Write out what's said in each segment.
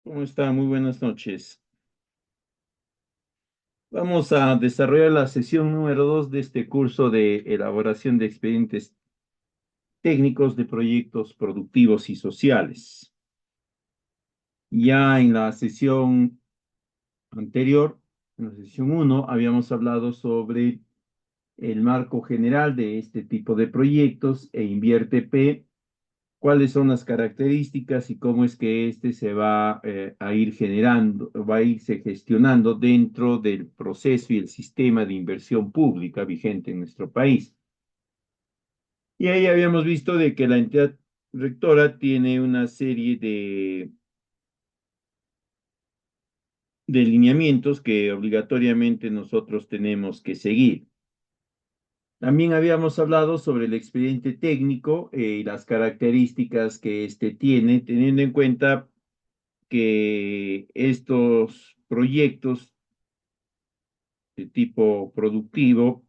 ¿Cómo está? Muy buenas noches. Vamos a desarrollar la sesión número 2 de este curso de elaboración de expedientes técnicos de proyectos productivos y sociales. Ya en la sesión anterior, en la sesión uno, habíamos hablado sobre el marco general de este tipo de proyectos e Invierte P, cuáles son las características y cómo es que este se va a ir generando, va a irse gestionando dentro del proceso y el sistema de inversión pública vigente en nuestro país. Y ahí habíamos visto de que la entidad rectora tiene una serie de lineamientos que obligatoriamente nosotros tenemos que seguir. También habíamos hablado sobre el expediente técnico y las características que éste tiene, teniendo en cuenta que estos proyectos de tipo productivo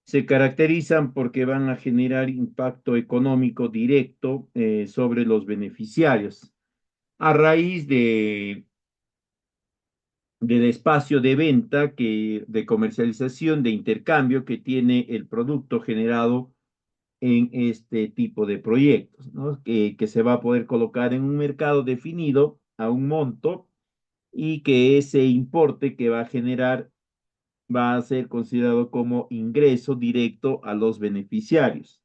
se caracterizan porque van a generar impacto económico directo sobre los beneficiarios a raíz del espacio de venta, de comercialización, de intercambio que tiene el producto generado en este tipo de proyectos, ¿no? Que se va a poder colocar en un mercado definido a un monto y que ese importe que va a generar va a ser considerado como ingreso directo a los beneficiarios.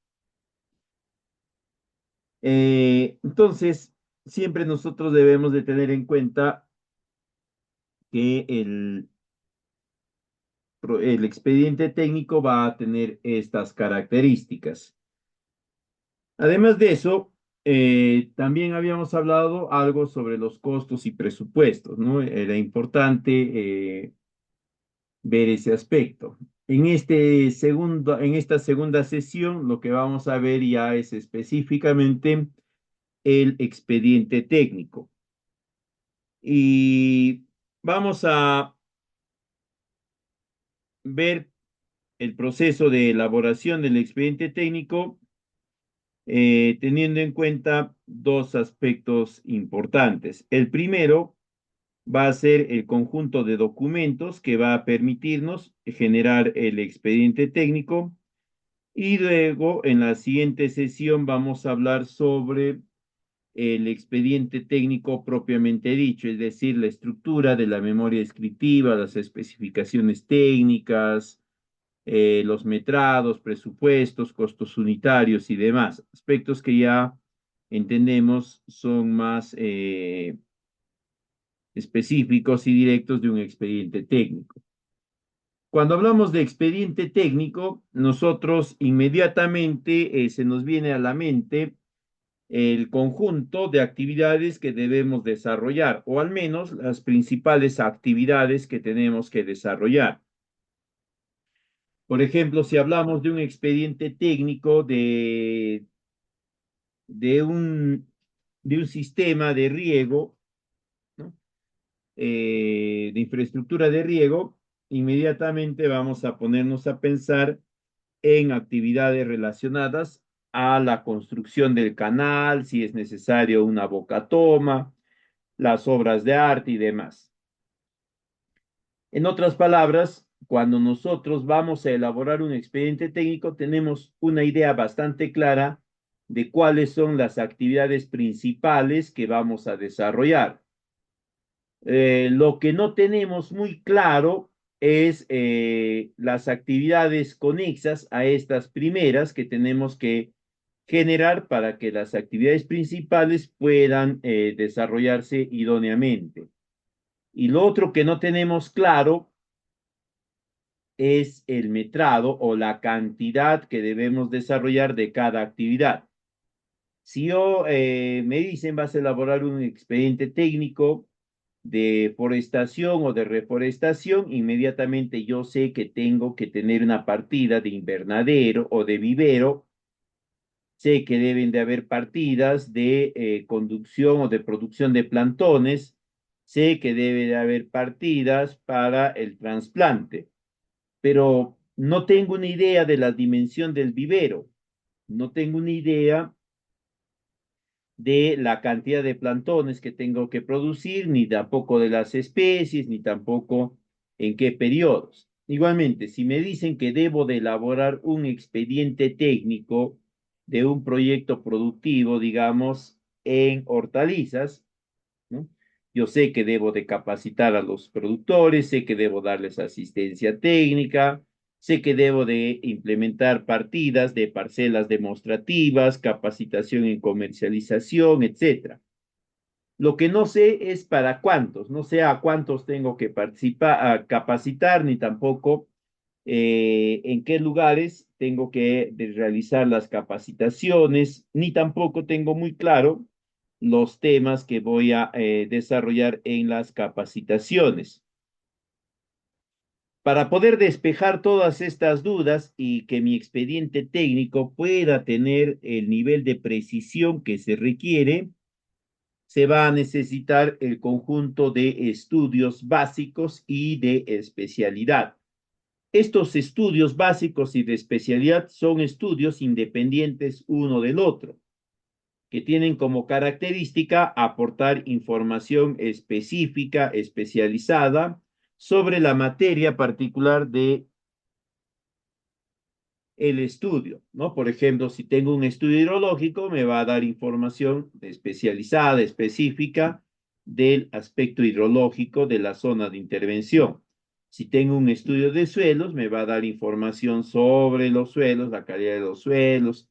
Entonces, siempre nosotros debemos de tener en cuenta que el expediente técnico va a tener estas características. Además de eso, también habíamos hablado algo sobre los costos y presupuestos, ¿no? Era importante ver ese aspecto. En esta segunda sesión, lo que vamos a ver ya es específicamente el expediente técnico. Y vamos a ver el proceso de elaboración del expediente técnico, teniendo en cuenta dos aspectos importantes. El primero va a ser el conjunto de documentos que va a permitirnos generar el expediente técnico. Y luego, en la siguiente sesión, vamos a hablar sobre el expediente técnico propiamente dicho, es decir, la estructura de la memoria descriptiva, las especificaciones técnicas, los metrados, presupuestos, costos unitarios y demás, aspectos que ya entendemos son más específicos y directos de un expediente técnico. Cuando hablamos de expediente técnico, nosotros inmediatamente se nos viene a la mente el conjunto de actividades que debemos desarrollar, o al menos las principales actividades que tenemos que desarrollar. Por ejemplo, si hablamos de un expediente técnico de un, de un sistema de riego, ¿no? De infraestructura de riego, inmediatamente vamos a ponernos a pensar en actividades relacionadas a la construcción del canal, si es necesario una bocatoma, las obras de arte y demás. En otras palabras, cuando nosotros vamos a elaborar un expediente técnico, tenemos una idea bastante clara de cuáles son las actividades principales que vamos a desarrollar. Lo que no tenemos muy claro es las actividades conexas a estas primeras que tenemos que generar para que las actividades principales puedan desarrollarse idóneamente. Y lo otro que no tenemos claro es el metrado o la cantidad que debemos desarrollar de cada actividad. Si yo me dicen vas a elaborar un expediente técnico de forestación o de reforestación, inmediatamente yo sé que tengo que tener una partida de invernadero o de vivero, sé que deben de haber partidas de conducción o de producción de plantones, sé que debe de haber partidas para el trasplante, pero no tengo una idea de la dimensión del vivero, no tengo una idea de la cantidad de plantones que tengo que producir, ni tampoco de las especies, ni tampoco en qué periodos. Igualmente, si me dicen que debo de elaborar un expediente técnico de un proyecto productivo, digamos, en hortalizas, ¿no? Yo sé que debo de capacitar a los productores, sé que debo darles asistencia técnica, sé que debo de implementar partidas de parcelas demostrativas, capacitación en comercialización, etcétera. Lo que no sé es para cuántos, no sé a cuántos tengo que participar, capacitar, ni tampoco en qué lugares tengo que realizar las capacitaciones, ni tampoco tengo muy claro los temas que voy a desarrollar en las capacitaciones. Para poder despejar todas estas dudas y que mi expediente técnico pueda tener el nivel de precisión que se requiere, se va a necesitar el conjunto de estudios básicos y de especialidad. Estos estudios básicos y de especialidad son estudios independientes uno del otro, que tienen como característica aportar información específica, especializada sobre la materia particular de el estudio, ¿no? Por ejemplo, si tengo un estudio hidrológico, me va a dar información especializada, específica del aspecto hidrológico de la zona de intervención. Si tengo un estudio de suelos, me va a dar información sobre los suelos, la calidad de los suelos,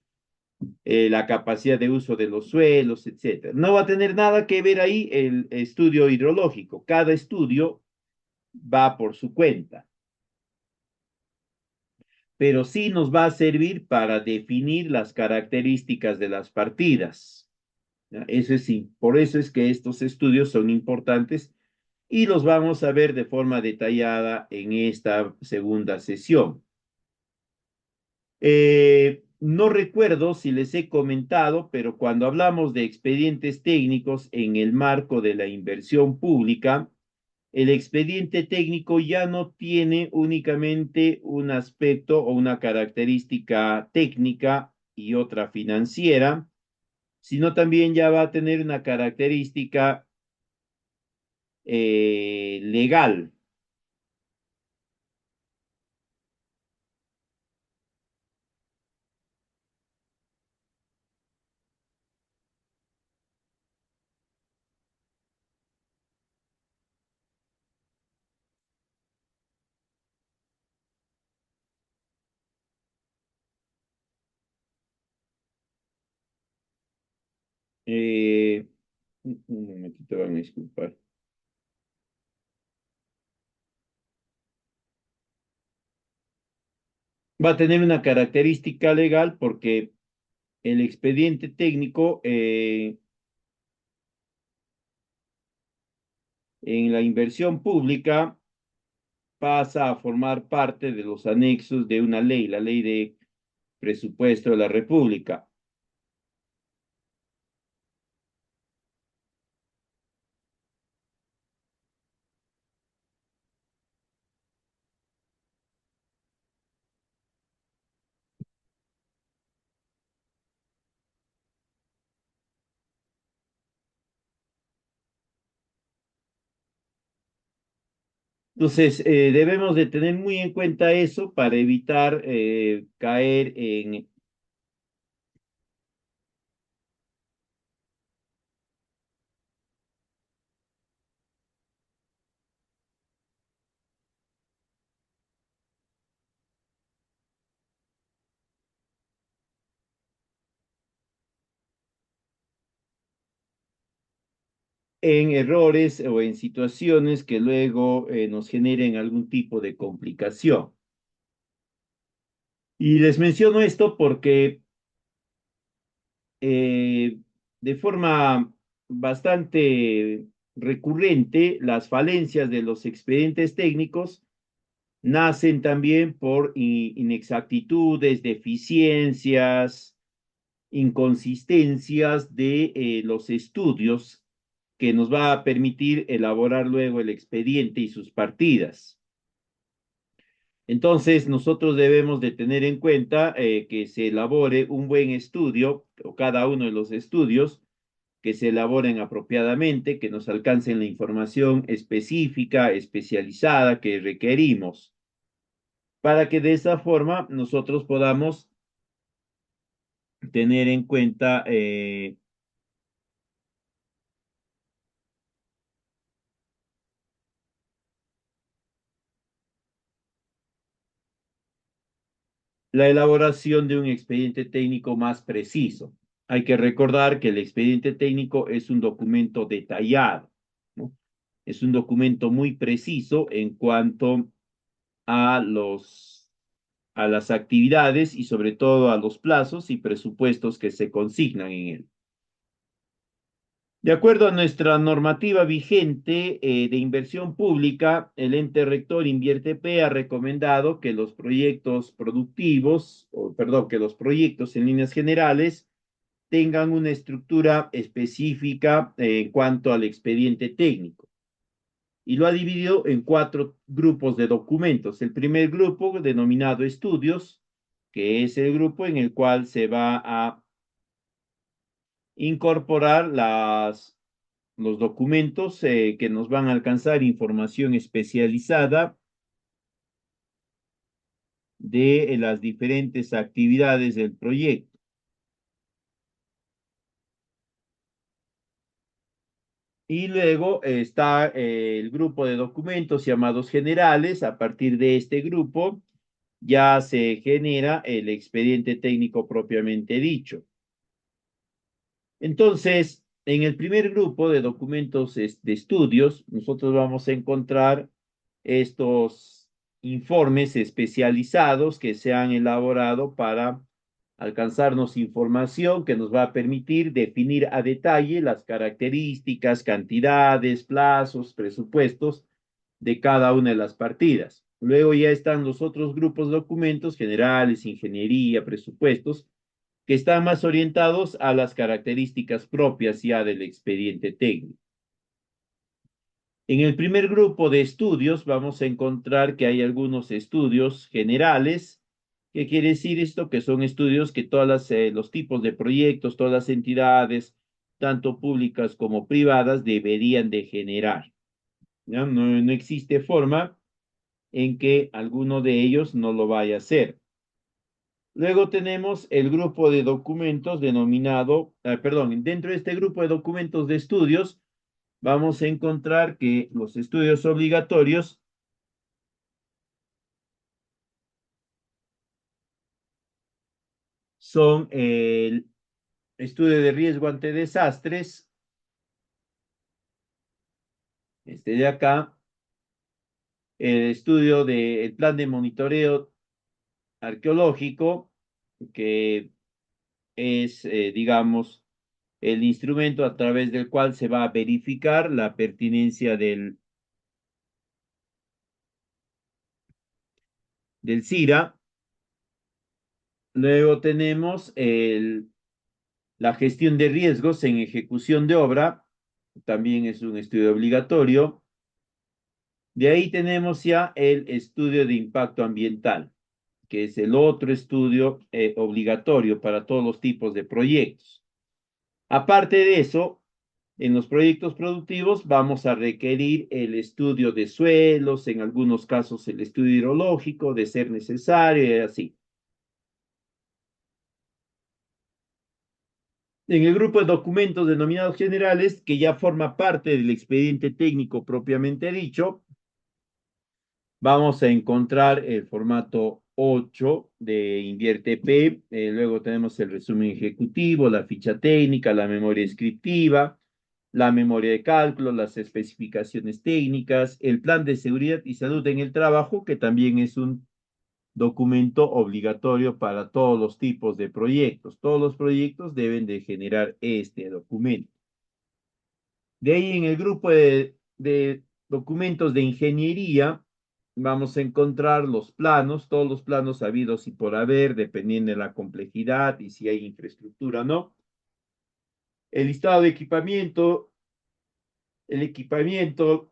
la capacidad de uso de los suelos, etcétera. No va a tener nada que ver ahí el estudio hidrológico. Cada estudio va por su cuenta, pero sí nos va a servir para definir las características de las partidas. ¿Ya? Eso sí, por eso es que estos estudios son importantes y los vamos a ver de forma detallada en esta segunda sesión. No recuerdo si les he comentado, pero cuando hablamos de expedientes técnicos en el marco de la inversión pública, el expediente técnico ya no tiene únicamente un aspecto o una característica técnica y otra financiera, sino también ya va a tener una característica legal. Eh, un momentito, van a disculpar. Va a tener una característica legal porque el expediente técnico en la inversión pública pasa a formar parte de los anexos de una ley, la ley de presupuesto de la República. Entonces, debemos de tener muy en cuenta eso para evitar caer en errores o en situaciones que luego nos generen algún tipo de complicación. Y les menciono esto porque eh, de forma bastante recurrente, las falencias de los expedientes técnicos nacen también por inexactitudes, deficiencias, inconsistencias de los estudios que nos va a permitir elaborar luego el expediente y sus partidas. Entonces, nosotros debemos de tener en cuenta que se elabore un buen estudio, o cada uno de los estudios, que se elaboren apropiadamente, que nos alcancen la información específica, especializada que requerimos, para que de esa forma nosotros podamos tener en cuenta la elaboración de un expediente técnico más preciso. Hay que recordar que el expediente técnico es un documento detallado, ¿no? Es un documento muy preciso en cuanto a a las actividades y sobre todo a los plazos y presupuestos que se consignan en él. De acuerdo a nuestra normativa vigente de inversión pública, el ente rector Invierte P ha recomendado que los proyectos productivos, o perdón, que los proyectos en líneas generales tengan una estructura específica en cuanto al expediente técnico. Y lo ha dividido en cuatro grupos de documentos. El primer grupo, denominado estudios, que es el grupo en el cual se va a incorporar los documentos que nos van a alcanzar información especializada de las diferentes actividades del proyecto. Y luego está el grupo de documentos llamados generales. A partir de este grupo ya se genera el expediente técnico propiamente dicho. Entonces, en el primer grupo de documentos de estudios, nosotros vamos a encontrar estos informes especializados que se han elaborado para alcanzarnos información que nos va a permitir definir a detalle las características, cantidades, plazos, presupuestos de cada una de las partidas. Luego ya están los otros grupos de documentos generales, ingeniería, presupuestos, que están más orientados a las características propias ya del expediente técnico. En el primer grupo de estudios vamos a encontrar que hay algunos estudios generales. ¿Qué quiere decir esto? Que son estudios que todos los tipos de proyectos, todas las entidades, tanto públicas como privadas, deberían de generar. ¿Ya? No existe forma en que alguno de ellos no lo vaya a hacer. Luego tenemos el grupo de documentos denominado, perdón, dentro de este grupo de documentos de estudios, vamos a encontrar que los estudios obligatorios son el estudio de riesgo ante desastres, este de acá, el estudio del plan de monitoreo arqueológico, que es, digamos, el instrumento a través del cual se va a verificar la pertinencia del CIRA. Luego tenemos la gestión de riesgos en ejecución de obra, también es un estudio obligatorio. De ahí tenemos ya el estudio de impacto ambiental, que es el otro estudio obligatorio para todos los tipos de proyectos. Aparte de eso, en los proyectos productivos vamos a requerir el estudio de suelos, en algunos casos el estudio hidrológico, de ser necesario y así. En el grupo de documentos denominados generales, que ya forma parte del expediente técnico propiamente dicho, vamos a encontrar el formato 8 de Invierte P. Luego tenemos el resumen ejecutivo, la ficha técnica, la memoria descriptiva, la memoria de cálculo, las especificaciones técnicas, el plan de seguridad y salud en el trabajo, que también es un documento obligatorio para todos los tipos de proyectos. Todos los proyectos deben de generar este documento. De ahí en el grupo de documentos de ingeniería vamos a encontrar los planos, todos los planos habidos y por haber, dependiendo de la complejidad y si hay infraestructura o no. El listado de equipamiento, el equipamiento,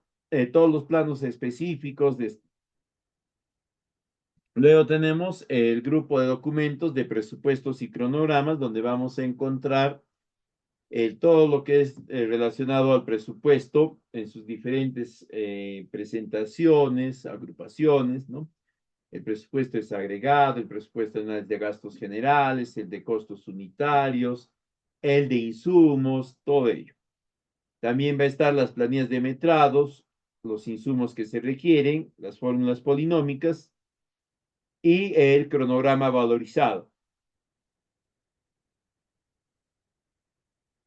todos los planos específicos. Luego tenemos el grupo de documentos de presupuestos y cronogramas, donde vamos a encontrar todo lo que es relacionado al presupuesto en sus diferentes presentaciones, agrupaciones, ¿no? El presupuesto es agregado, el presupuesto anual de gastos generales, el de costos unitarios, el de insumos, todo ello. También va a estar las planillas de metrados, los insumos que se requieren, las fórmulas polinómicas y el cronograma valorizado.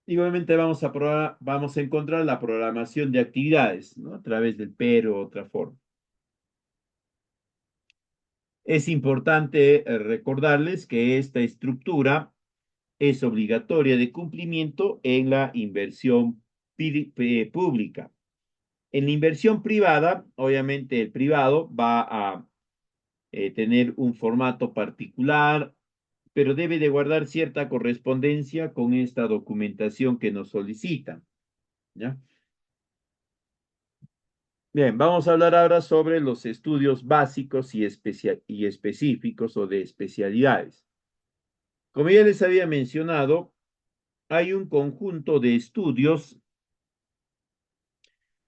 Igualmente vamos a encontrar la programación de actividades, ¿no? A través del PER o otra forma. Es importante recordarles que esta estructura es obligatoria de cumplimiento en la inversión pública. En la inversión privada, obviamente el privado va a tener un formato particular, pero debe de guardar cierta correspondencia con esta documentación que nos solicitan, ¿ya? Bien, vamos a hablar ahora sobre los estudios básicos y específicos o de especialidades. Como ya les había mencionado, hay un conjunto de estudios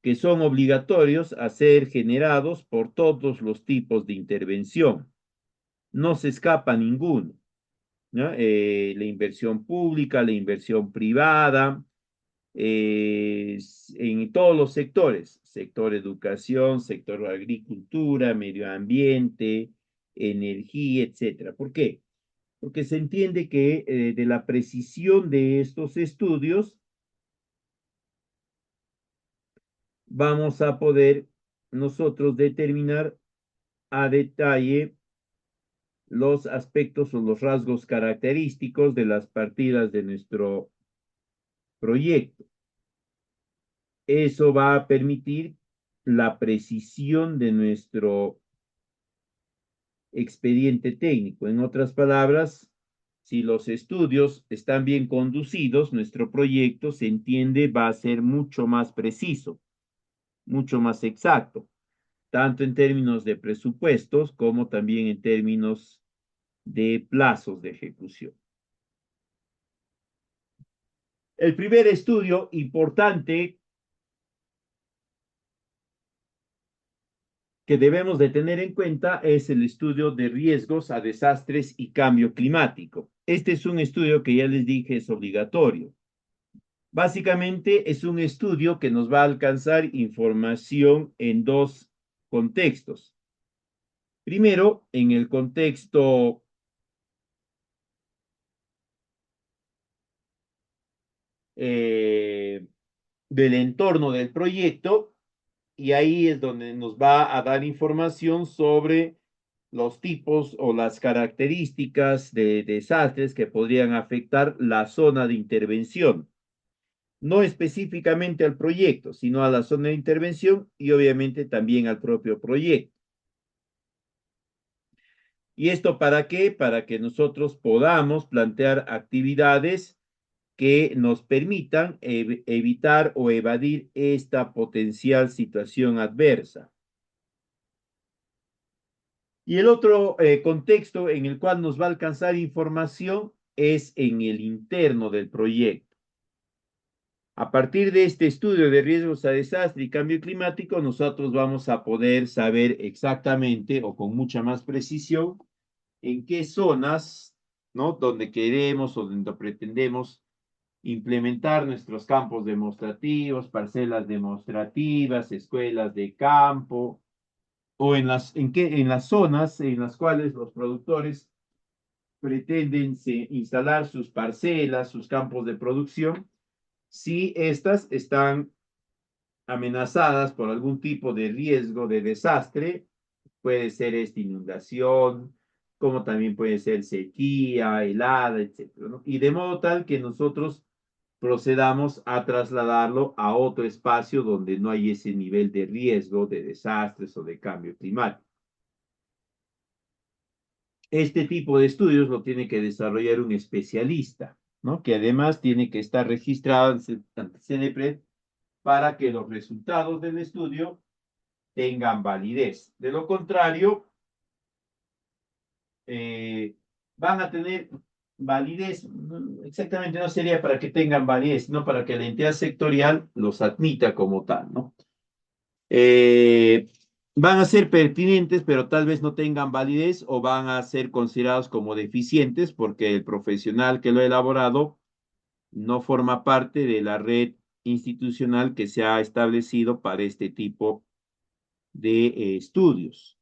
que son obligatorios a ser generados por todos los tipos de intervención. No se escapa ninguno, ¿no? La inversión pública, la inversión privada, en todos los sectores, sector educación, sector agricultura, medio ambiente, energía, etcétera. ¿Por qué? Porque se entiende que de la precisión de estos estudios vamos a poder nosotros determinar a detalle los aspectos o los rasgos característicos de las partidas de nuestro proyecto. Eso va a permitir la precisión de nuestro expediente técnico. En otras palabras, si los estudios están bien conducidos, nuestro proyecto se entiende va a ser mucho más preciso, mucho más exacto, tanto en términos de presupuestos como también en términos de plazos de ejecución. El primer estudio importante que debemos de tener en cuenta es el estudio de riesgos a desastres y cambio climático. Este es un estudio que ya les dije es obligatorio. Básicamente es un estudio que nos va a alcanzar información en dos contextos. Primero, en el contexto eh, del entorno del proyecto, y ahí es donde nos va a dar información sobre los tipos o las características de desastres que podrían afectar la zona de intervención, no específicamente al proyecto, sino a la zona de intervención y obviamente también al propio proyecto. ¿Y esto para qué? Para que nosotros podamos plantear actividades que nos permitan evitar o evadir esta potencial situación adversa. Y el otro contexto en el cual nos va a alcanzar información es en el interno del proyecto. A partir de este estudio de riesgos a desastre y cambio climático, nosotros vamos a poder saber exactamente o con mucha más precisión en qué zonas, ¿no? Donde queremos o donde pretendemos implementar nuestros campos demostrativos, parcelas demostrativas, escuelas de campo, o en las zonas en las cuales los productores pretenden instalar sus parcelas, sus campos de producción, si estas están amenazadas por algún tipo de riesgo de desastre, puede ser esta inundación, como también puede ser sequía, helada, etcétera, ¿no? Y de modo tal que nosotros procedamos a trasladarlo a otro espacio donde no hay ese nivel de riesgo de desastres o de cambio climático. Este tipo de estudios lo tiene que desarrollar un especialista, ¿no? Que además tiene que estar registrado ante CNEPRED para que los resultados del estudio tengan validez. De lo contrario, van a tener validez, exactamente no sería para que tengan validez, sino para que la entidad sectorial los admita como tal, ¿no? Eh, Van a ser pertinentes, pero tal vez no tengan validez o van a ser considerados como deficientes porque el profesional que lo ha elaborado no forma parte de la red institucional que se ha establecido para este tipo de estudios.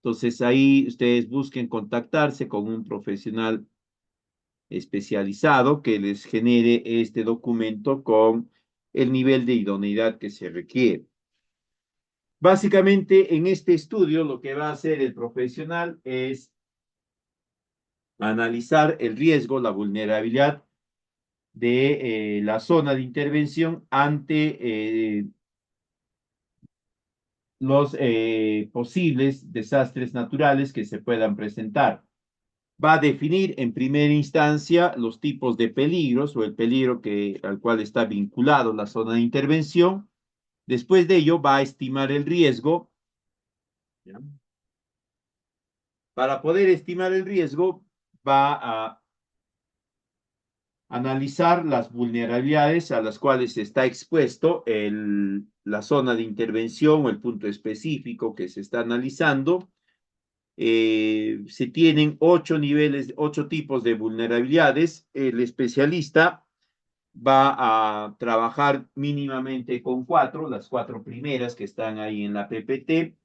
Entonces ahí ustedes busquen contactarse con un profesional especializado que les genere este documento con el nivel de idoneidad que se requiere. Básicamente, en este estudio, lo que va a hacer el profesional es analizar el riesgo, la vulnerabilidad de la zona de intervención ante los posibles desastres naturales que se puedan presentar. Va a definir en primera instancia los tipos de peligros o el peligro al cual está vinculado la zona de intervención. Después de ello, va a estimar el riesgo. ¿Ya? Para poder estimar el riesgo, va a analizar las vulnerabilidades a las cuales está expuesto la zona de intervención o el punto específico que se está analizando. Se tienen 8 niveles, 8 tipos de vulnerabilidades. El especialista va a trabajar mínimamente con 4, las 4 primeras que están ahí en la PPT,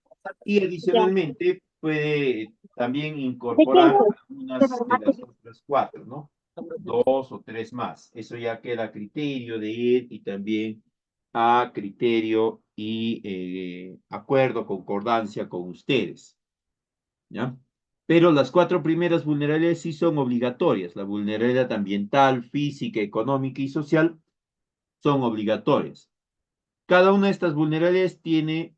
y adicionalmente puede también incorporar algunas de las otras 4, ¿no? 2 o 3 más. Eso ya queda a criterio de él y también a criterio y acuerdo, concordancia con ustedes, ¿ya? Pero las 4 primeras vulnerabilidades sí son obligatorias. La vulnerabilidad ambiental, física, económica y social son obligatorias. Cada una de estas vulnerabilidades tiene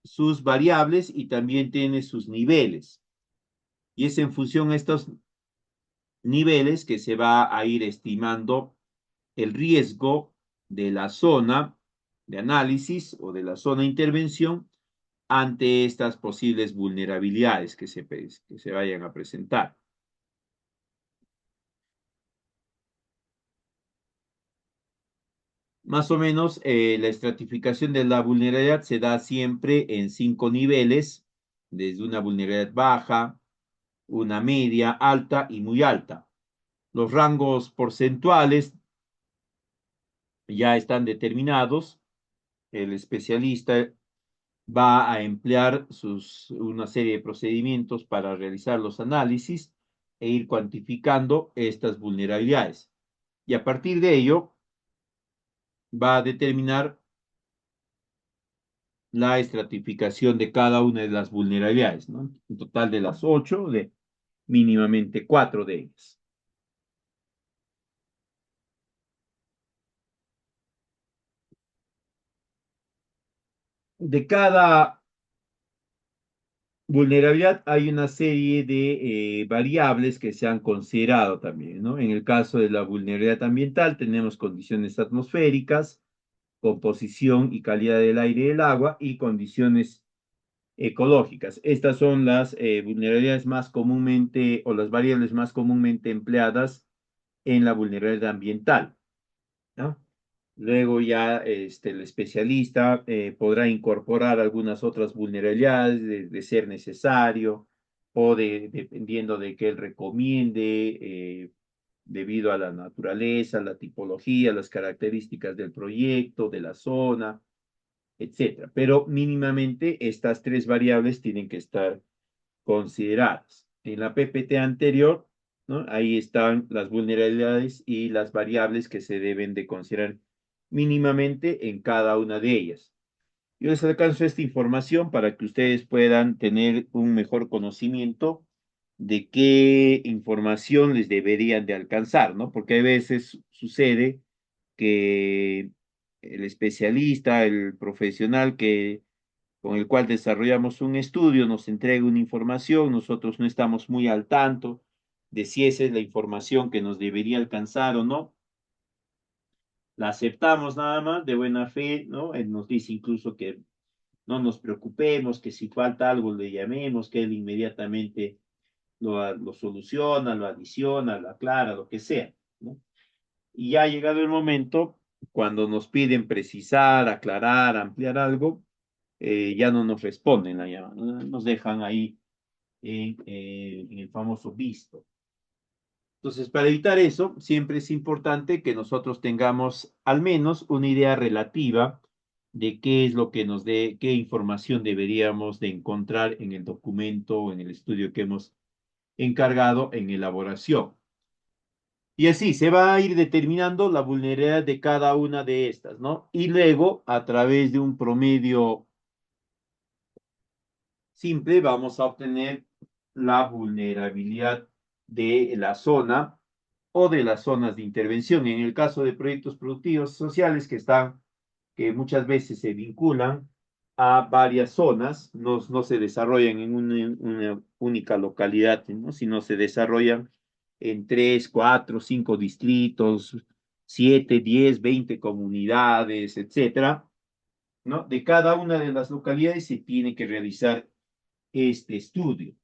sus variables y también tiene sus niveles. Y es en función a estos niveles que se va a ir estimando el riesgo de la zona de análisis o de la zona de intervención ante estas posibles vulnerabilidades que se vayan a presentar. Más o menos, la estratificación de la vulnerabilidad se da siempre en 5 niveles, desde una vulnerabilidad baja, una media, alta y muy alta. Los rangos porcentuales ya están determinados. El especialista va a emplear una serie de procedimientos para realizar los análisis e ir cuantificando estas vulnerabilidades. Y a partir de ello, va a determinar la estratificación de cada una de las vulnerabilidades, ¿no? En total de las 8, de mínimamente 4 de ellas. De cada vulnerabilidad hay una serie de variables que se han considerado también, ¿no? En el caso de la vulnerabilidad ambiental tenemos condiciones atmosféricas, composición y calidad del aire y del agua y condiciones ecológicas. Estas son las vulnerabilidades más comúnmente o las variables más comúnmente empleadas en la vulnerabilidad ambiental, ¿no? Luego ya el especialista podrá incorporar algunas otras vulnerabilidades de ser necesario o dependiendo de que él recomiende debido a la naturaleza, la tipología, las características del proyecto, de la zona, etcétera. Pero mínimamente estas 3 variables tienen que estar consideradas. En la PPT anterior, ¿no? Ahí están las vulnerabilidades y las variables que se deben de considerar mínimamente en cada una de ellas. Yo les alcanzo esta información para que ustedes puedan tener un mejor conocimiento de qué información les deberían de alcanzar, ¿no? Porque a veces sucede que el especialista, el profesional con el cual desarrollamos un estudio, nos entrega una información, nosotros no estamos muy al tanto de si esa es la información que nos debería alcanzar o no. La aceptamos nada más de buena fe, ¿no? Él nos dice incluso que no nos preocupemos, que si falta algo le llamemos, que él inmediatamente lo soluciona, lo adiciona, lo aclara, lo que sea, ¿no? Y ya ha llegado el momento, cuando nos piden precisar, aclarar, ampliar algo, ya no nos responden la llamada, ¿no? Nos dejan ahí en el famoso visto. Entonces, para evitar eso, siempre es importante que nosotros tengamos al menos una idea relativa de qué es lo que nos dé, qué información deberíamos de encontrar en el documento o en el estudio que hemos encargado en elaboración. Y así se va a ir determinando la vulnerabilidad de cada una de estas, ¿no? Y luego, a través de un promedio simple, vamos a obtener la vulnerabilidad de la zona o de las zonas de intervención. En el caso de proyectos productivos sociales que muchas veces se vinculan a varias zonas, no se desarrollan en una única localidad, ¿no? Sino se desarrollan en 3, 4, 5 distritos, 7, 10, 20 comunidades, etcétera, ¿no? De cada una de las localidades se tiene que realizar este estudio.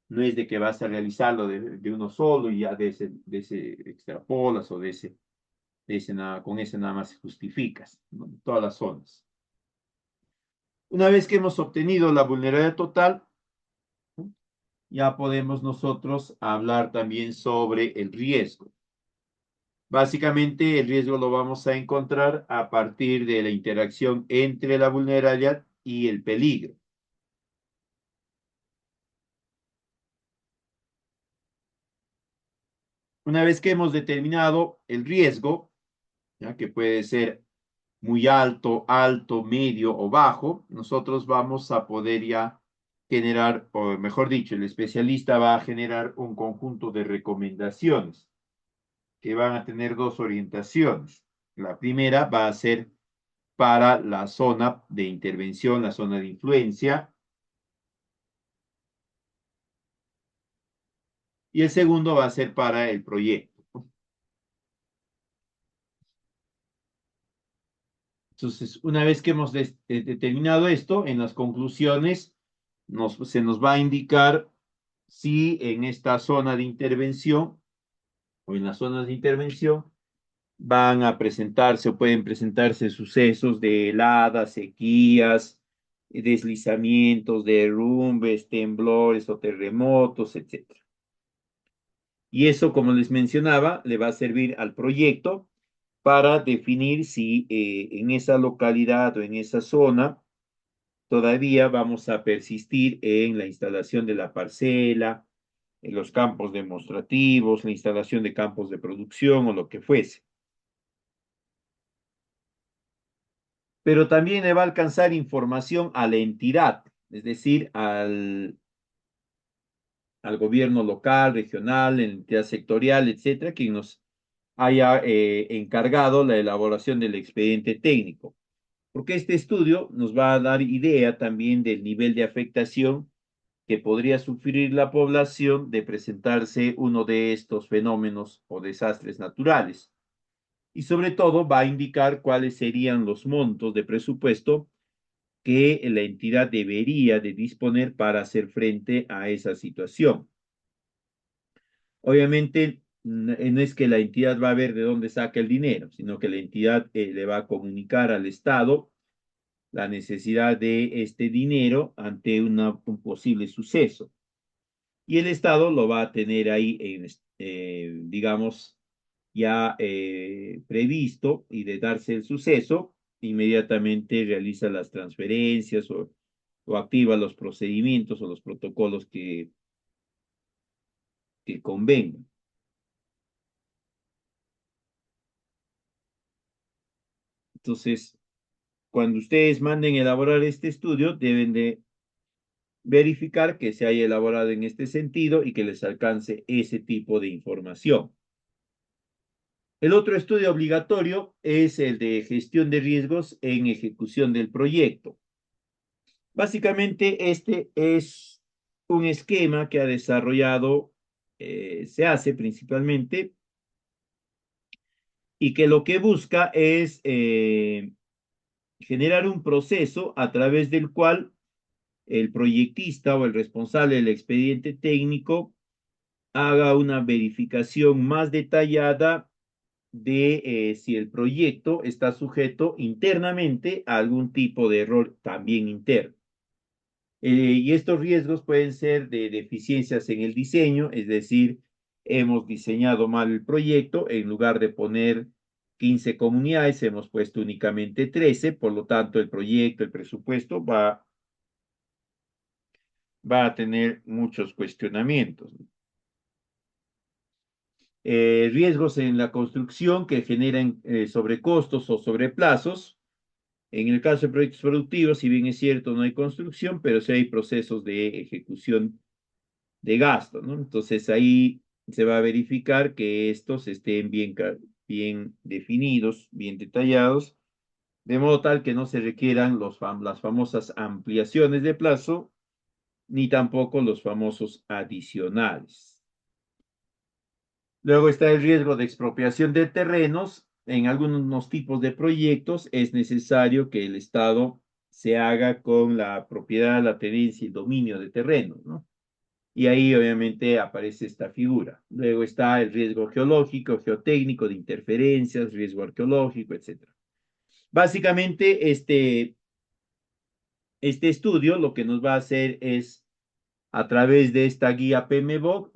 No es de que vas a realizarlo de uno solo y ya de ese extrapolas o de ese nada, con ese nada más justificas, ¿no? Todas las zonas. Una vez que hemos obtenido la vulnerabilidad total, ¿no? Ya podemos nosotros hablar también sobre el riesgo. Básicamente, el riesgo lo vamos a encontrar a partir de la interacción entre la vulnerabilidad y el peligro. Una vez que hemos determinado el riesgo, ¿ya? Que puede ser muy alto, alto, medio o bajo, nosotros vamos a poder ya generar, o mejor dicho, el especialista va a generar un conjunto de recomendaciones que van a tener dos orientaciones. La primera va a ser para la zona de intervención, la zona de influencia, y el segundo va a ser para el proyecto. Entonces, una vez que hemos determinado esto, en las conclusiones se nos va a indicar si en esta zona de intervención o en las zonas de intervención van a presentarse o pueden presentarse sucesos de heladas, sequías, deslizamientos, derrumbes, temblores o terremotos, etcétera. Y eso, como les mencionaba, le va a servir al proyecto para definir si en esa localidad o en esa zona todavía vamos a persistir en la instalación de la parcela, en los campos demostrativos, la instalación de campos de producción o lo que fuese. Pero también le va a alcanzar información a la entidad, es decir, al gobierno local, regional, entidad sectorial, etcétera, quien nos haya encargado la elaboración del expediente técnico. Porque este estudio nos va a dar idea también del nivel de afectación que podría sufrir la población de presentarse uno de estos fenómenos o desastres naturales. Y sobre todo va a indicar cuáles serían los montos de presupuesto que la entidad debería de disponer para hacer frente a esa situación. Obviamente, no es que la entidad va a ver de dónde saca el dinero, sino que la entidad le va a comunicar al Estado la necesidad de este dinero ante un posible suceso. Y el Estado lo va a tener ahí, digamos, ya previsto, y de darse el suceso, inmediatamente realiza las transferencias o activa los procedimientos o los protocolos que convengan. Entonces, cuando ustedes manden elaborar este estudio, deben de verificar que se haya elaborado en este sentido y que les alcance ese tipo de información. El otro estudio obligatorio es el de gestión de riesgos en ejecución del proyecto. Básicamente, este es un esquema que ha desarrollado, se hace principalmente, y que lo que busca es generar un proceso a través del cual el proyectista o el responsable del expediente técnico haga una verificación más detallada de si el proyecto está sujeto internamente a algún tipo de error también interno. Y estos riesgos pueden ser de deficiencias en el diseño, es decir, hemos diseñado mal el proyecto, en lugar de poner 15 comunidades, hemos puesto únicamente 13, por lo tanto el proyecto, el presupuesto va a tener muchos cuestionamientos. Riesgos en la construcción que generan sobrecostos o sobreplazos. En el caso de proyectos productivos, si bien es cierto, no hay construcción, pero sí hay procesos de ejecución de gasto, ¿no? Entonces ahí se va a verificar que estos estén bien definidos, bien detallados, de modo tal que no se requieran las famosas ampliaciones de plazo, ni tampoco los famosos adicionales. Luego está el riesgo de expropiación de terrenos. En algunos tipos de proyectos es necesario que el Estado se haga con la propiedad, la tenencia y dominio de terrenos, ¿no? Y ahí obviamente aparece esta figura. Luego está el riesgo geológico, geotécnico, de interferencias, riesgo arqueológico, etc. Básicamente, este estudio lo que nos va a hacer es, a través de esta guía PMBOK,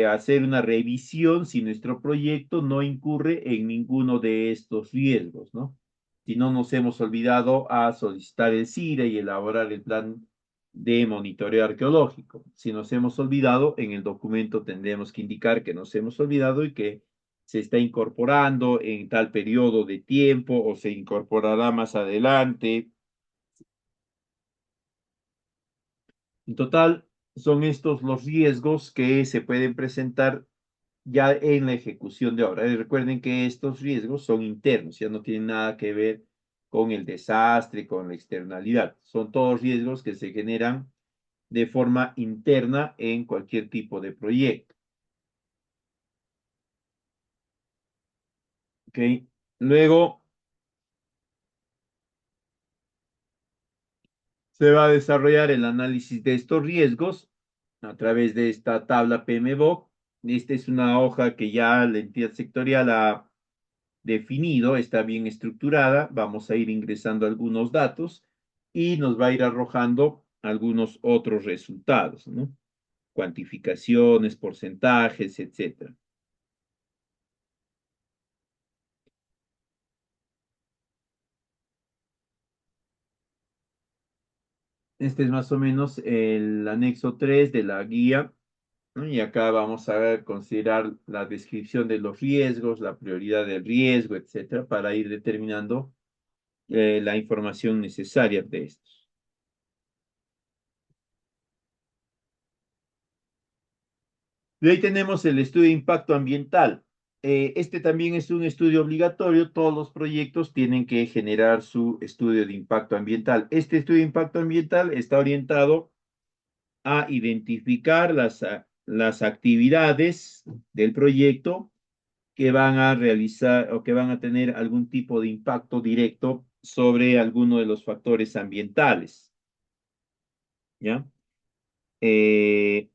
hacer una revisión si nuestro proyecto no incurre en ninguno de estos riesgos, ¿no? Si no nos hemos olvidado a solicitar el CIRE y elaborar el plan de monitoreo arqueológico. Si nos hemos olvidado, en el documento tendremos que indicar que nos hemos olvidado y que se está incorporando en tal periodo de tiempo o se incorporará más adelante. En total, son estos los riesgos que se pueden presentar ya en la ejecución de obra. Y recuerden que estos riesgos son internos, ya no tienen nada que ver con el desastre, con la externalidad. Son todos riesgos que se generan de forma interna en cualquier tipo de proyecto. ¿Ok? Luego se va a desarrollar el análisis de estos riesgos a través de esta tabla PMBOK. Esta es una hoja que ya la entidad sectorial ha definido, está bien estructurada. Vamos a ir ingresando algunos datos y nos va a ir arrojando algunos otros resultados, ¿no? Cuantificaciones, porcentajes, etcétera. Este es más o menos el anexo 3 de la guía, ¿no? Y acá vamos a considerar la descripción de los riesgos, la prioridad del riesgo, etcétera, para ir determinando la información necesaria de estos. Y ahí tenemos el estudio de impacto ambiental. Este también es un estudio obligatorio. Todos los proyectos tienen que generar su estudio de impacto ambiental. Este estudio de impacto ambiental está orientado a identificar las actividades del proyecto que van a realizar o que van a tener algún tipo de impacto directo sobre alguno de los factores ambientales. ¿Ya? Eh,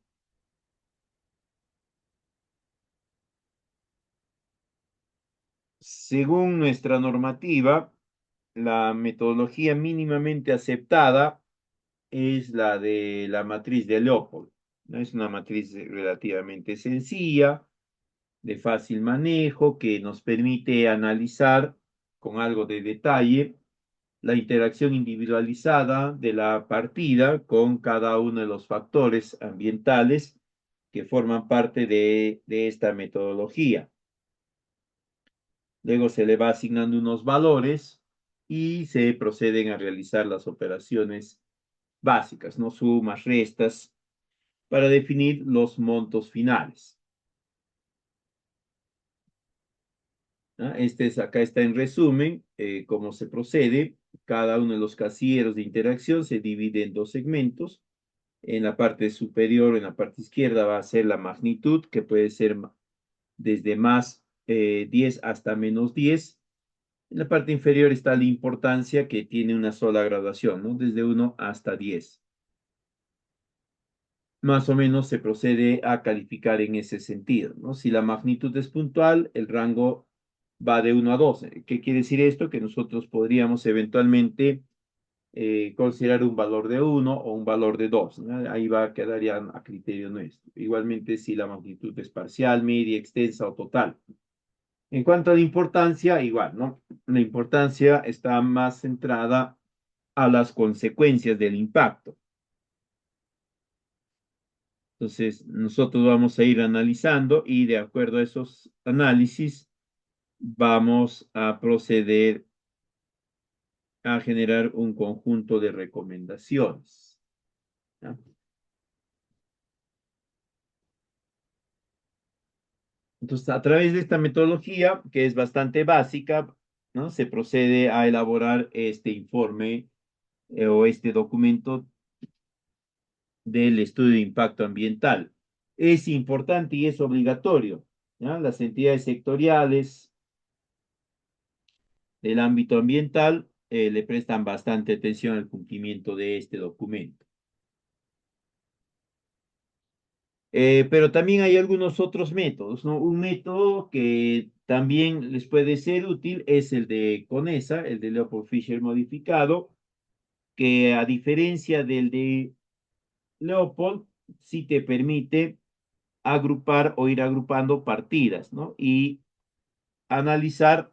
Según nuestra normativa, la metodología mínimamente aceptada es la de la matriz de Leopold, ¿no? Es una matriz relativamente sencilla, de fácil manejo, que nos permite analizar con algo de detalle la interacción individualizada de la partida con cada uno de los factores ambientales que forman parte de esta metodología. Luego se le va asignando unos valores y se proceden a realizar las operaciones básicas, no sumas, restas, para definir los montos finales. ¿Ah? Acá está en resumen cómo se procede. Cada uno de los casilleros de interacción se divide en dos segmentos. En la parte superior, en la parte izquierda, va a ser la magnitud, que puede ser desde más 10 hasta menos 10. En la parte inferior está la importancia, que tiene una sola graduación, ¿no? Desde 1 hasta 10. más o menos se procede a calificar en ese sentido, ¿no? Si la magnitud es puntual, el rango va de 1 a 12. ¿Qué quiere decir esto? Que nosotros podríamos eventualmente considerar un valor de 1 o un valor de 2, ¿no? Ahí va a quedar ya a criterio nuestro. Igualmente si la magnitud es parcial, media, extensa o total. En cuanto a la importancia, igual, ¿no? La importancia está más centrada a las consecuencias del impacto. Entonces, nosotros vamos a ir analizando y de acuerdo a esos análisis, vamos a proceder a generar un conjunto de recomendaciones, ¿ya? Entonces, a través de esta metodología, que es bastante básica, ¿no? Se procede a elaborar este informe o este documento del estudio de impacto ambiental. Es importante y es obligatorio, ¿ya? Las entidades sectoriales del ámbito ambiental le prestan bastante atención al cumplimiento de este documento. Pero también hay algunos otros métodos, ¿no? Un método que también les puede ser útil es el de CONESA, el de Leopold Fisher modificado, que a diferencia del de Leopold, sí te permite agrupar o ir agrupando partidas, ¿no? Y analizar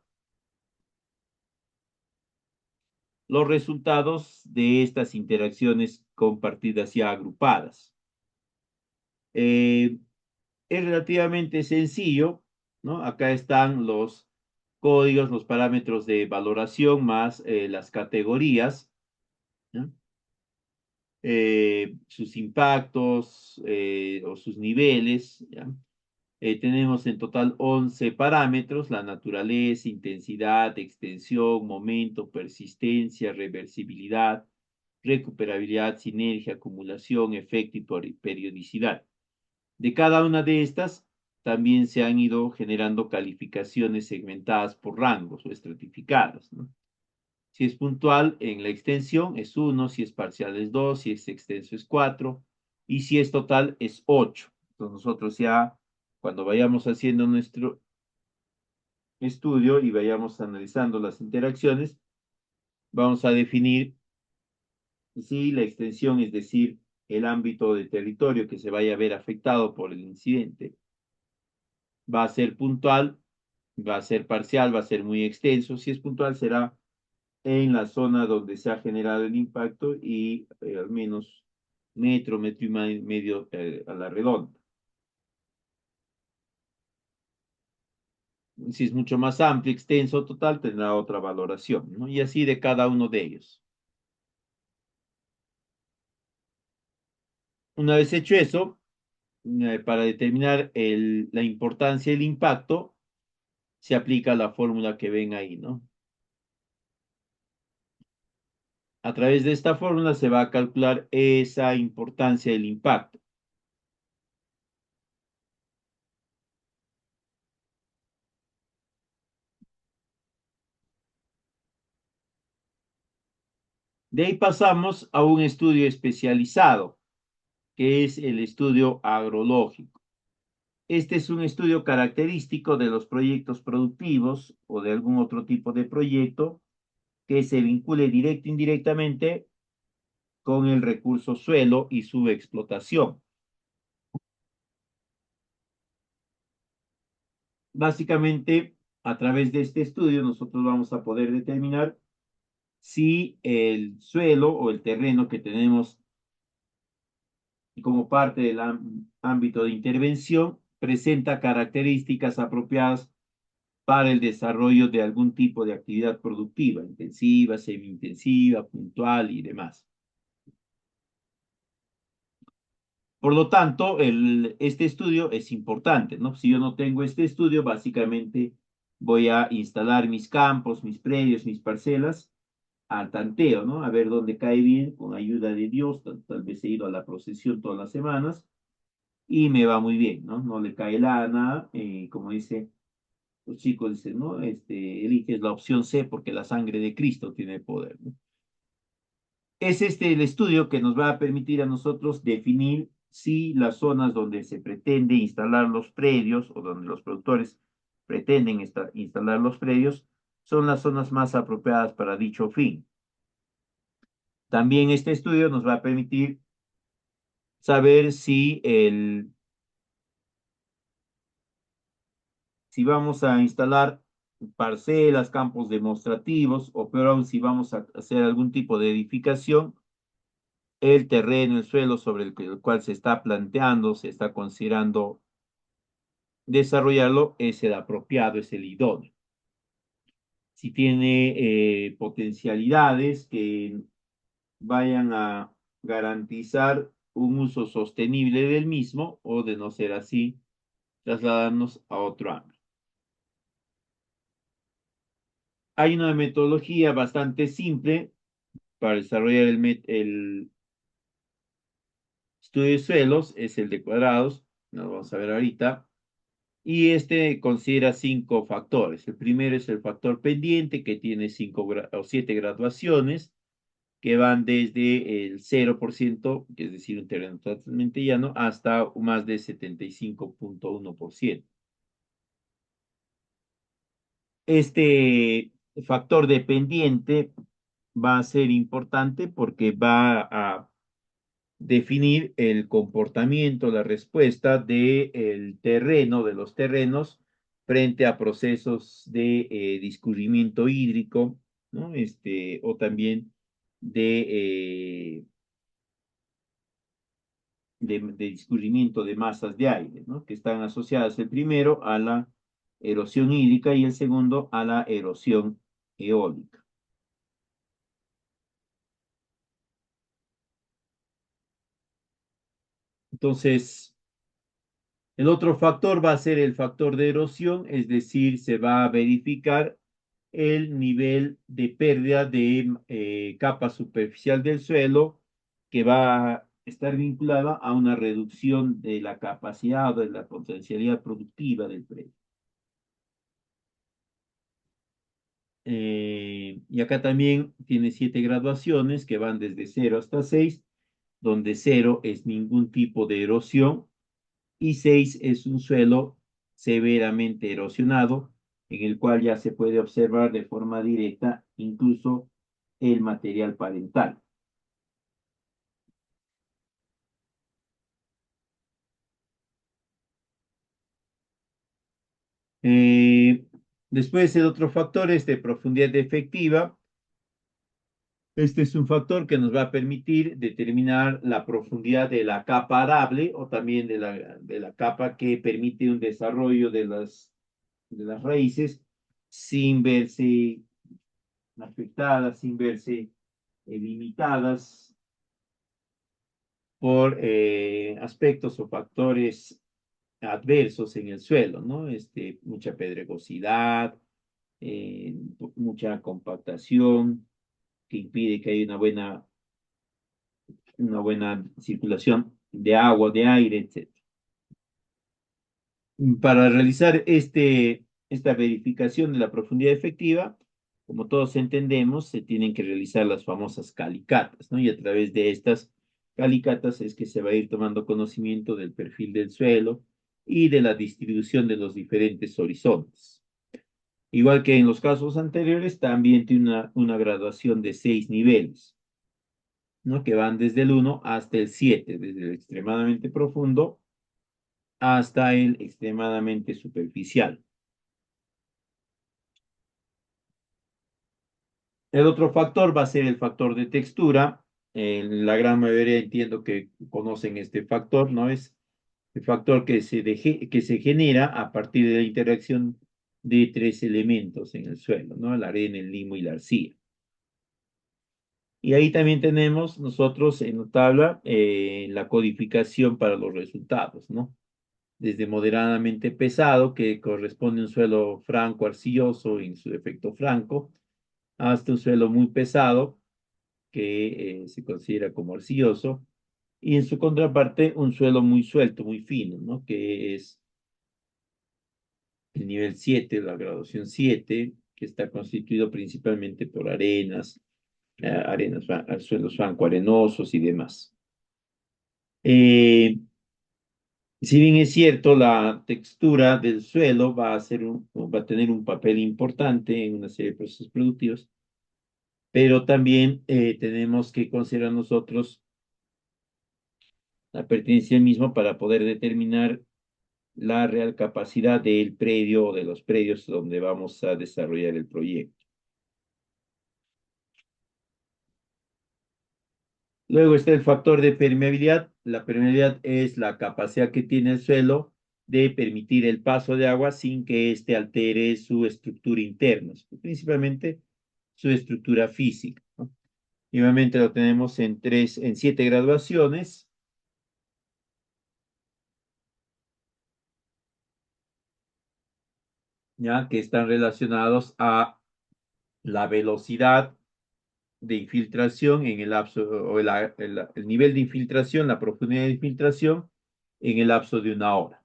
los resultados de estas interacciones con partidas ya agrupadas. Eh, es relativamente sencillo, ¿no? Acá están los códigos, los parámetros de valoración más las categorías, ¿no? Sus impactos o sus niveles, ¿ya? Tenemos en total 11 parámetros: la naturaleza, intensidad, extensión, momento, persistencia, reversibilidad, recuperabilidad, sinergia, acumulación, efecto y periodicidad. De cada una de estas también se han ido generando calificaciones segmentadas por rangos o estratificadas, ¿no? Si es puntual en la extensión es 1, si es parcial es 2, si es extenso es 4 y si es total es 8. Entonces nosotros ya cuando vayamos haciendo nuestro estudio y vayamos analizando las interacciones, vamos a definir si la extensión, es decir, el ámbito de territorio que se vaya a ver afectado por el incidente, va a ser puntual, va a ser parcial, va a ser muy extenso. Si es puntual, será en la zona donde se ha generado el impacto y al menos metro, metro y medio a la redonda. Si es mucho más amplio, extenso, total, tendrá otra valoración, ¿no? Y así de cada uno de ellos. Una vez hecho eso, para determinar la importancia del impacto, se aplica la fórmula que ven ahí, ¿no? A través de esta fórmula se va a calcular esa importancia del impacto. De ahí pasamos a un estudio especializado, que es el estudio agrológico. Este es un estudio característico de los proyectos productivos o de algún otro tipo de proyecto que se vincule directo o indirectamente con el recurso suelo y su explotación. Básicamente, a través de este estudio, nosotros vamos a poder determinar si el suelo o el terreno que tenemos como parte del ámbito de intervención presenta características apropiadas para el desarrollo de algún tipo de actividad productiva, intensiva, semi-intensiva, puntual y demás. Por lo tanto, este estudio es importante, ¿no? Si yo no tengo este estudio, básicamente voy a instalar mis campos, mis predios, mis parcelas al tanteo, ¿no? A ver dónde cae bien, con ayuda de Dios, tal vez he ido a la procesión todas las semanas y me va muy bien, ¿no? No le cae nada, como dice los chicos, dicen, ¿no? Eliges la opción C porque la sangre de Cristo tiene poder, ¿no? Es este el estudio que nos va a permitir a nosotros definir si las zonas donde se pretende instalar los predios o donde los productores pretenden instalar los predios son las zonas más apropiadas para dicho fin. También este estudio nos va a permitir saber si vamos a instalar parcelas, campos demostrativos, o peor aún, si vamos a hacer algún tipo de edificación, el terreno, el suelo sobre el cual se está planteando, se está considerando desarrollarlo, es el apropiado, es el idóneo. Si tiene potencialidades que vayan a garantizar un uso sostenible del mismo, o de no ser así, trasladarnos a otro ámbito. Hay una metodología bastante simple para desarrollar el estudio de suelos, es el de cuadrados, lo vamos a ver ahorita, y este considera 5 factores. El primero es el factor pendiente, que tiene 7 graduaciones, que van desde el 0%, que es decir, un terreno totalmente llano, hasta más de 75,1%. Este factor dependiente va a ser importante porque va a definir el comportamiento, la respuesta del terreno, de los terrenos, frente a procesos de discurrimiento hídrico, ¿no? O también de, de discurrimiento de masas de aire, ¿no? Que están asociadas el primero a la erosión hídrica y el segundo a la erosión eólica. Entonces, el otro factor va a ser el factor de erosión, es decir, se va a verificar el nivel de pérdida de capa superficial del suelo, que va a estar vinculada a una reducción de la capacidad o de la potencialidad productiva del predio. Y acá también tiene 7 graduaciones que van desde 0 hasta 6, donde 0 es ningún tipo de erosión y 6 es un suelo severamente erosionado, en el cual ya se puede observar de forma directa incluso el material parental. Eh, Después el otro factor es de profundidad efectiva. Este es un factor que nos va a permitir determinar la profundidad de la capa arable, o también de la capa que permite un desarrollo de las raíces sin verse afectadas, sin verse limitadas por aspectos o factores adversos en el suelo, ¿no? Mucha pedregosidad, eh, mucha compactación que impide que haya una buena circulación de agua, de aire, etc. Para realizar esta verificación de la profundidad efectiva, como todos entendemos, se tienen que realizar las famosas calicatas, ¿no? Y a través de estas calicatas es que se va a ir tomando conocimiento del perfil del suelo y de la distribución de los diferentes horizontes. Igual que en los casos anteriores, también tiene una graduación de 6 niveles, ¿no? Que van desde el 1 hasta el 7, desde el extremadamente profundo hasta el extremadamente superficial. El otro factor va a ser el factor de textura. La gran mayoría entiendo que conocen este factor, ¿no? Es el factor que se genera a partir de la interacción de 3 elementos en el suelo, ¿no? La arena, el limo y la arcilla. Y ahí también tenemos nosotros en la tabla la codificación para los resultados, ¿no? Desde moderadamente pesado, que corresponde a un suelo franco arcilloso en su efecto franco, hasta un suelo muy pesado, que se considera como arcilloso, y en su contraparte un suelo muy suelto, muy fino, ¿no? Que es el nivel 7, la graduación 7, que está constituido principalmente por arenas, suelos franco arenosos y demás. Eh, si bien es cierto, la textura del suelo va a tener un papel importante en una serie de procesos productivos, pero también tenemos que considerar nosotros la pertinencia mismo para poder determinar la real capacidad del predio o de los predios donde vamos a desarrollar el proyecto. Luego está el factor de permeabilidad. La permeabilidad es la capacidad que tiene el suelo de permitir el paso de agua sin que éste altere su estructura interna, principalmente su estructura física, ¿no? Y obviamente lo tenemos en 7 graduaciones, ya que están relacionados a la velocidad de infiltración en el lapso, o el nivel de infiltración, la profundidad de infiltración en el lapso de 1 hora.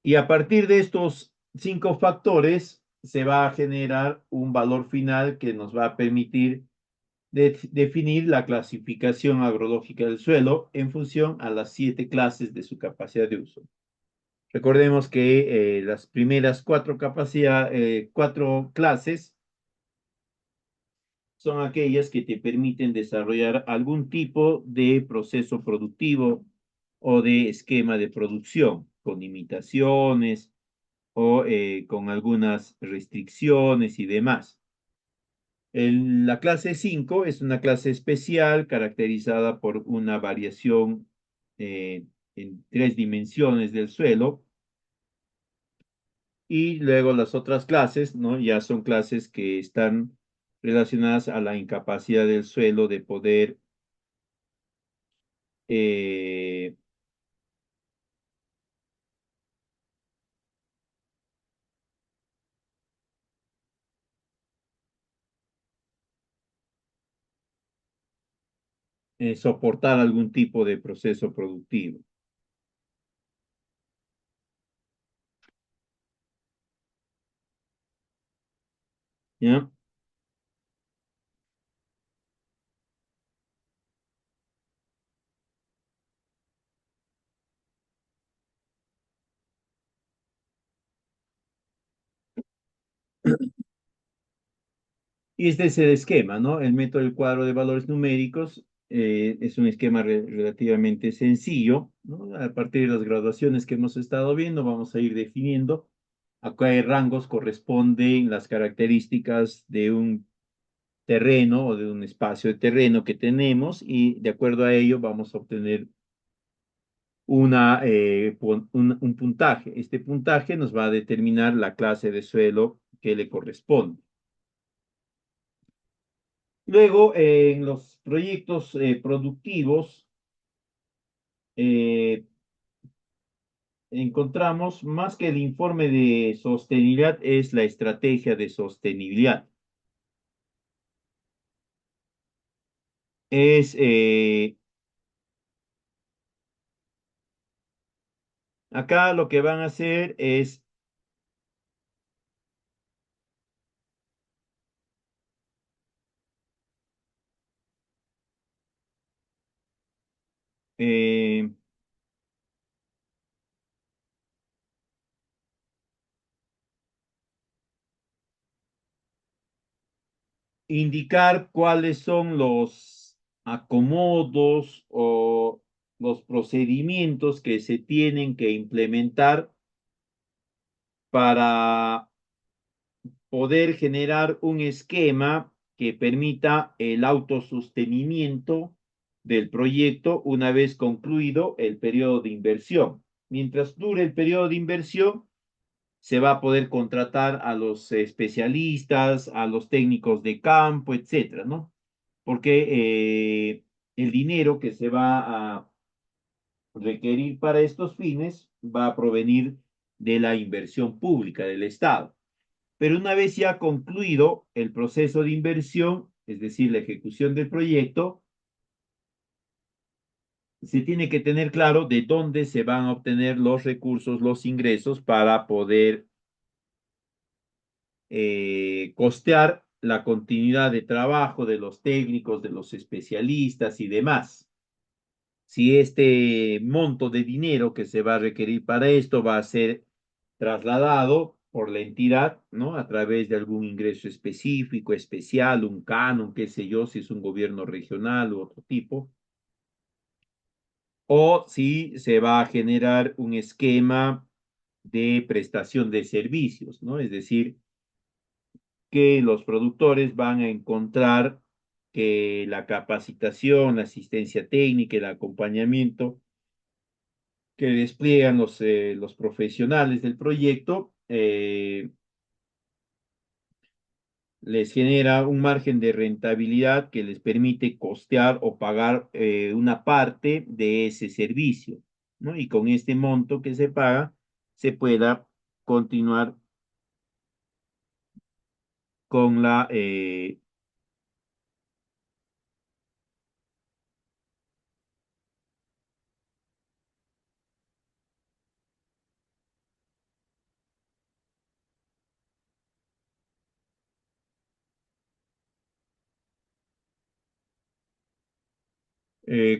Y a partir de estos 5 factores se va a generar un valor final que nos va a permitir definir la clasificación agrológica del suelo en función a las 7 clases de su capacidad de uso. Recordemos que las primeras 4 clases son aquellas que te permiten desarrollar algún tipo de proceso productivo o de esquema de producción, con limitaciones o con algunas restricciones y demás. La clase 5 es una clase especial caracterizada por una variación en 3 dimensiones del suelo, y luego las otras clases, ¿no? Ya son clases que están relacionadas a la incapacidad del suelo de poder eh, soportar algún tipo de proceso productivo, ¿ya? Y este es el esquema, ¿no? El método del cuadro de valores numéricos es un esquema relativamente sencillo, ¿no? A partir de las graduaciones que hemos estado viendo, vamos a ir definiendo a qué rangos corresponden las características de un terreno o de un espacio de terreno que tenemos, y de acuerdo a ello vamos a obtener un puntaje. Este puntaje nos va a determinar la clase de suelo que le corresponde. Luego, en los proyectos productivos, eh, encontramos más que el informe de sostenibilidad, es la estrategia de sostenibilidad. Es, acá lo que van a hacer es eh, indicar cuáles son los acomodos o los procedimientos que se tienen que implementar para poder generar un esquema que permita el autosostenimiento del proyecto una vez concluido el periodo de inversión. Mientras dure el periodo de inversión, se va a poder contratar a los especialistas, a los técnicos de campo, etcétera, ¿no? Porque el dinero que se va a requerir para estos fines va a provenir de la inversión pública del Estado. Pero una vez ya concluido el proceso de inversión, es decir, la ejecución del proyecto, se tiene que tener claro de dónde se van a obtener los recursos, los ingresos para poder costear la continuidad de trabajo de los técnicos, de los especialistas y demás. Si este monto de dinero que se va a requerir para esto va a ser trasladado por la entidad, ¿no? A través de algún ingreso específico, especial, un canon, qué sé yo, si es un gobierno regional u otro tipo, o si se va a generar un esquema de prestación de servicios, ¿no? Es decir, que los productores van a encontrar que la capacitación, la asistencia técnica, el acompañamiento que despliegan los profesionales del proyecto les genera un margen de rentabilidad que les permite costear o pagar una parte de ese servicio, ¿no? Y con este monto que se paga, se pueda continuar con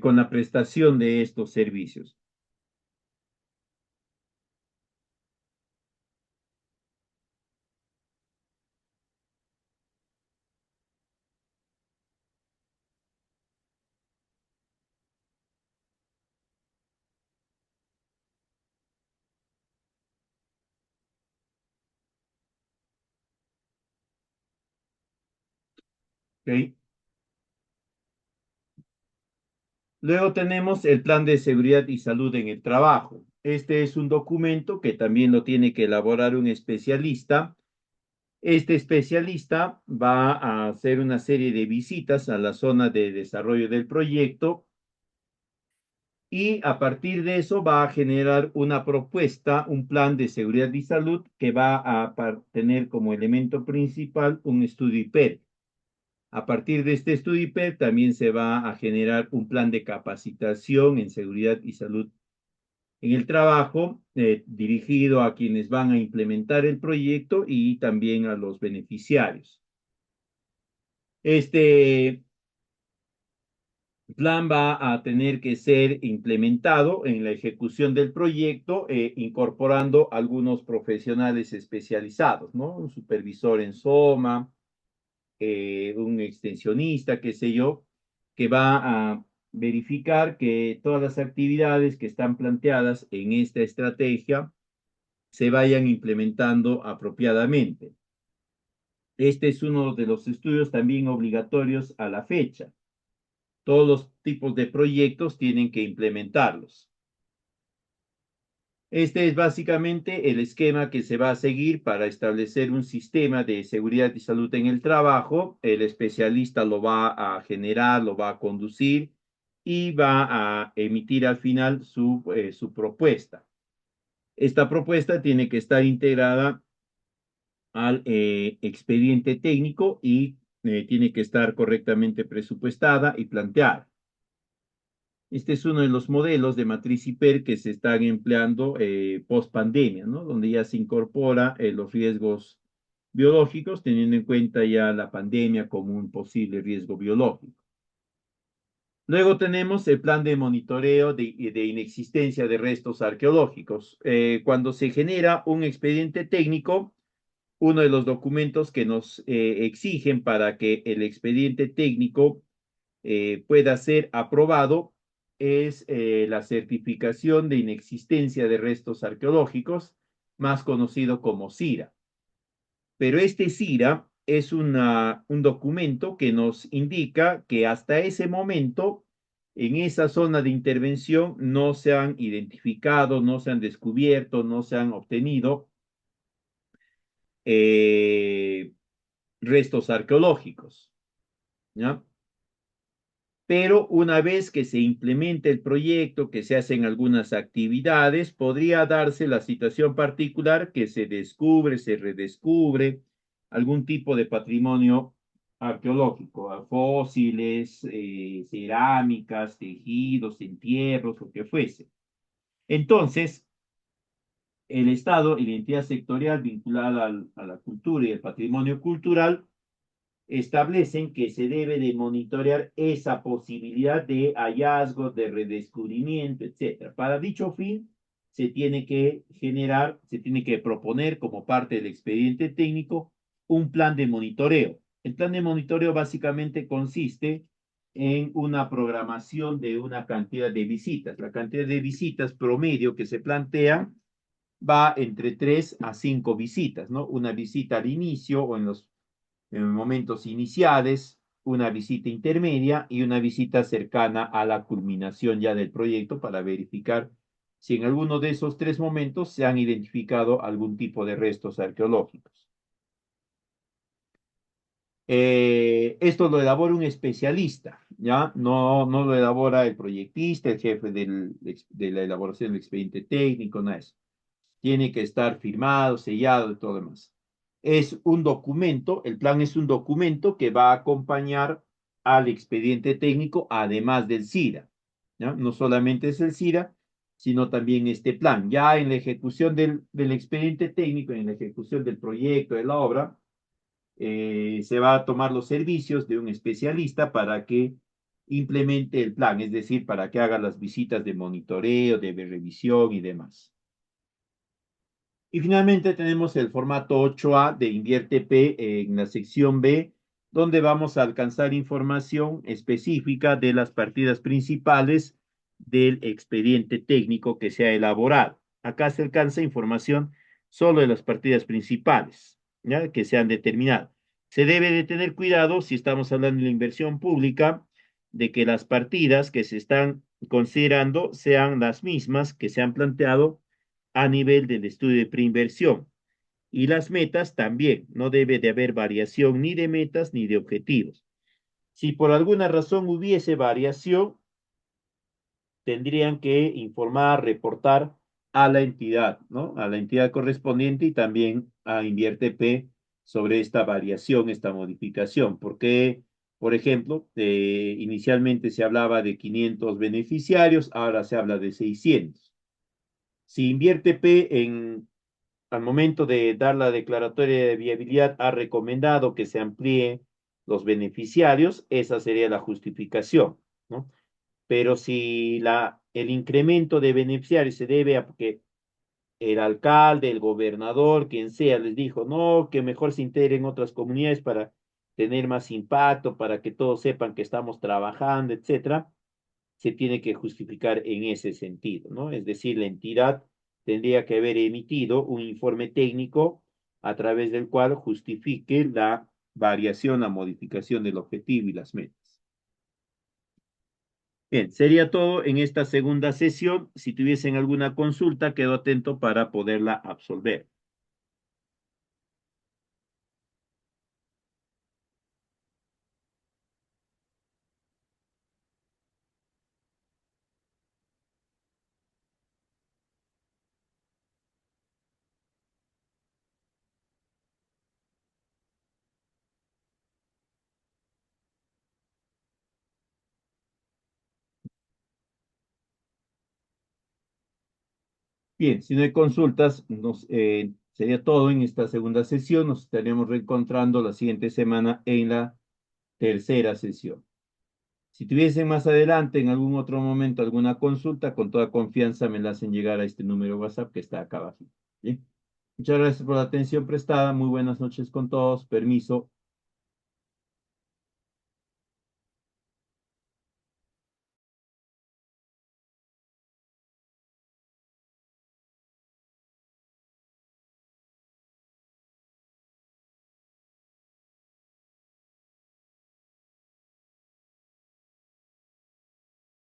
con la prestación de estos servicios. ¿Ok? Luego tenemos el Plan de Seguridad y Salud en el Trabajo. Este es un documento que también lo tiene que elaborar un especialista. Este especialista va a hacer una serie de visitas a la zona de desarrollo del proyecto y a partir de eso va a generar una propuesta, un plan de seguridad y salud que va a tener como elemento principal un estudio IPER. A partir de este estudio IPER también se va a generar un plan de capacitación en seguridad y salud en el trabajo, dirigido a quienes van a implementar el proyecto y también a los beneficiarios. Este plan va a tener que ser implementado en la ejecución del proyecto, incorporando algunos profesionales especializados, ¿no? Un supervisor en SOMA, un extensionista, qué sé yo, que va a verificar que todas las actividades que están planteadas en esta estrategia se vayan implementando apropiadamente. Este es uno de los estudios también obligatorios a la fecha. Todos los tipos de proyectos tienen que implementarlos. Este es básicamente el esquema que se va a seguir para establecer un sistema de seguridad y salud en el trabajo. El especialista lo va a generar, lo va a conducir y va a emitir al final su propuesta. Esta propuesta tiene que estar integrada al expediente técnico y tiene que estar correctamente presupuestada y planteada. Este es uno de los modelos de matriz IPER que se están empleando post pandemia, ¿no? Donde ya se incorpora los riesgos biológicos, teniendo en cuenta ya la pandemia como un posible riesgo biológico. Luego tenemos el plan de monitoreo de inexistencia de restos arqueológicos. Cuando se genera un expediente técnico, uno de los documentos que nos exigen para que el expediente técnico pueda ser aprobado es la certificación de inexistencia de restos arqueológicos, más conocido como CIRA. Pero este CIRA es un documento que nos indica que hasta ese momento en esa zona de intervención no se han identificado, no se han descubierto, no se han obtenido eh, restos arqueológicos, ¿ya? Pero una vez que se implemente el proyecto, que se hacen algunas actividades, podría darse la situación particular que se descubre, se redescubre algún tipo de patrimonio arqueológico, fósiles, cerámicas, tejidos, entierros, lo que fuese. Entonces, el Estado y la entidad sectorial vinculada a la cultura y el patrimonio cultural establecen que se debe de monitorear esa posibilidad de hallazgos, de redescubrimiento, etcétera. Para dicho fin, se tiene que generar, se tiene que proponer como parte del expediente técnico un plan de monitoreo. El plan de monitoreo básicamente consiste en una programación de una cantidad de visitas. La cantidad de visitas promedio que se plantea va entre 3 a 5 visitas, ¿no? Una visita al inicio o en momentos iniciales, una visita intermedia y una visita cercana a la culminación ya del proyecto para verificar si en alguno de esos tres momentos se han identificado algún tipo de restos arqueológicos. Esto lo elabora un especialista, ¿ya? No lo elabora el proyectista, el jefe de la elaboración del expediente técnico, nada de eso. Tiene que estar firmado, sellado y todo lo demás. Es un documento, el plan es un documento que va a acompañar al expediente técnico, además del SIRA, ¿ya? No solamente es el SIRA, sino también este plan. Ya en la ejecución del expediente técnico, en la ejecución del proyecto, de la obra, se va a tomar los servicios de un especialista para que implemente el plan, es decir, para que haga las visitas de monitoreo, de revisión y demás. Y finalmente tenemos el formato 8A de Invierte P en la sección B, donde vamos a alcanzar información específica de las partidas principales del expediente técnico que se ha elaborado. Acá se alcanza información solo de las partidas principales, ¿ya? Que se han determinado. Se debe de tener cuidado, si estamos hablando de la inversión pública, de que las partidas que se están considerando sean las mismas que se han planteado a nivel del estudio de preinversión. Y las metas también, no debe de haber variación ni de metas ni de objetivos. Si por alguna razón hubiese variación, tendrían que informar, reportar a la entidad, ¿no? A la entidad correspondiente y también a Invierte P sobre esta variación, esta modificación. Porque, por ejemplo, inicialmente se hablaba de 500 beneficiarios, ahora se habla de 600. Si Invierte P al momento de dar la declaratoria de viabilidad ha recomendado que se amplíe los beneficiarios, esa sería la justificación, ¿no? Pero si el incremento de beneficiarios se debe a que el alcalde, el gobernador, quien sea, les dijo, no, que mejor se integren otras comunidades para tener más impacto, para que todos sepan que estamos trabajando, etcétera, se tiene que justificar en ese sentido, ¿no? Es decir, la entidad tendría que haber emitido un informe técnico a través del cual justifique la variación, la modificación del objetivo y las metas. Bien, sería todo en esta segunda sesión. Si tuviesen alguna consulta, quedo atento para poderla absolver. Bien, si no hay consultas, sería todo en esta segunda sesión. Nos estaremos reencontrando la siguiente semana en la tercera sesión. Si tuviesen más adelante, en algún otro momento, alguna consulta, con toda confianza me la hacen llegar a este número WhatsApp que está acá abajo. ¿Bien? Muchas gracias por la atención prestada. Muy buenas noches con todos. Permiso.